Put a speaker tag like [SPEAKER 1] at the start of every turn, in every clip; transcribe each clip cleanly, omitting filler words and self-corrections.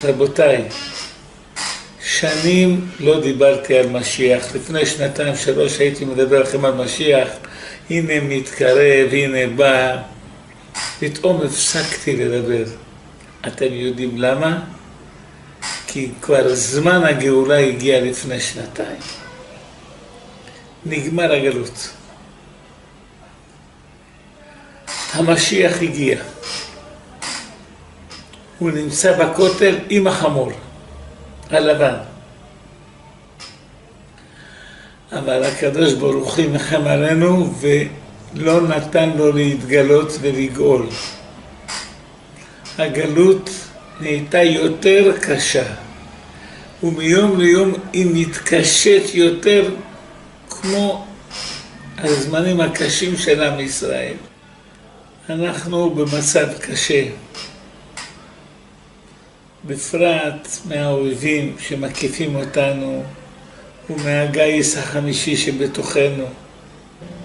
[SPEAKER 1] רבותיי, שנים לא דיברתי על משיח. לפני 2-3 הייתי מדבר לכם על משיח. הנה מתקרב, הנה בא. פתאום הפסקתי לדבר. אתם יודעים למה? כי כבר זמן הגאולה הגיע לפני 2. נגמר הגלות. המשיח הגיע. הוא נמצא בכותל עם החמור הלבן. אבל הקדוש ברוך הוא מרחם עלינו ולא נתן לו להתגלות ולגאול. הגלות נהייתה יותר קשה, ומיום ליום היא מתקשת יותר כמו הזמנים הקשים של עם ישראל. אנחנו במצב קשה, בפרט מהאויבים שמקיפים אותנו ומהגיס החמישי שבתוכנו.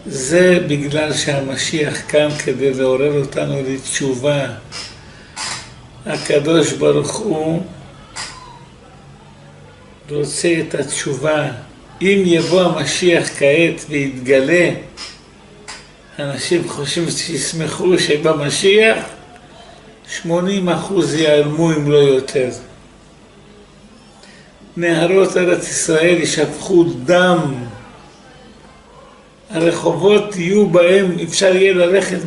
[SPEAKER 1] זה בגלל שהמשיח קם כדי לעורר אותנו לתשובה. הקדוש ברוך הוא רוצה את התשובה. אם יבוא המשיח כעת ויתגלה, אנשים חושבים שישמחו שבמשיח 80% ייעלמו אם לא יותר. נהרות ארץ ישראל ישפכו דם. הרחובות יהיו בהם, אפשר יהיה ללכת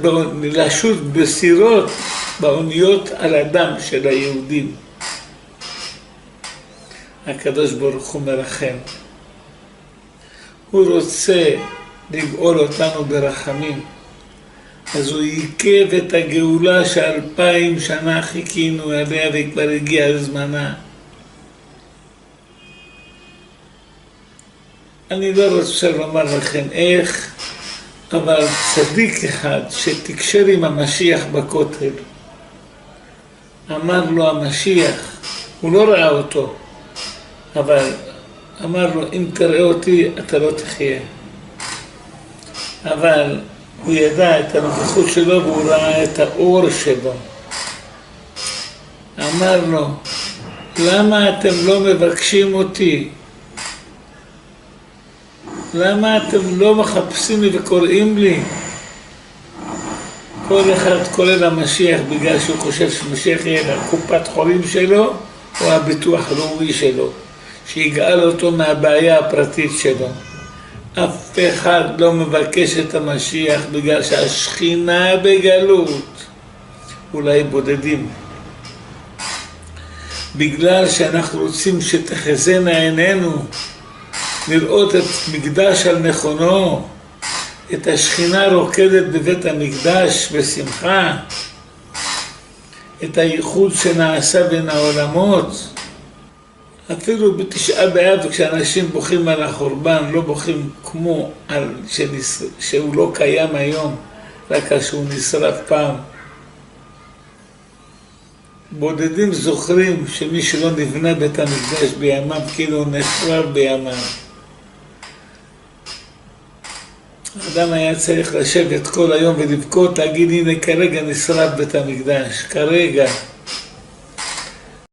[SPEAKER 1] לשוט בסירות באוניות על הדם של היהודים. הקדוש ברוך הוא מרחם. הוא רוצה לגאול אותנו ברחמים. אז הוא עיכב את הגאולה ש2000 שנה חיכינו עליה וכבר הגיע זמנה. אני לא רוצה לומר לכם איך, אבל צדיק אחד שתקשר עם המשיח בכותל, אמר לו המשיח, הוא לא ראה אותו, אבל אמר לו, אם תראה אותי אתה לא תחיה. אבל הוא ידע את הנוכחות שלו והוא ראה את האור שלו. אמר לו, למה אתם לא מבקשים אותי? למה אתם לא מחפשים לי וקוראים לי? כל אחד קורא למשיח בגלל שהוא חושב שמשיח יהיה לקופת חולים שלו או הביטוח הלאומי שלו, שיגאל אותו מהבעיה הפרטית שלו. אף אחד לא מבקש את המשיח בגלל שהשכינה בגלות. אולי בודדים. בגלל שאנחנו רוצים שתחזינה עינינו לראות את מקדש על נכונו, את השכינה רוקדת בבית המקדש בשמחה, את הייחוד שנעשה בין העולמות. אפילו בתשעה באב כשאנשים בוכים על החורבן, לא בוכים כמו על שהוא לא קיים היום, רק כשהוא נשרף פעם. בודדים זוכרים שמי שלא נבנה בית המקדש בימיו כאילו נחרב בימיו. האדם היה צריך לשבת כל היום ולבכות, להגיד הנה כרגע נשרף בית המקדש, כרגע.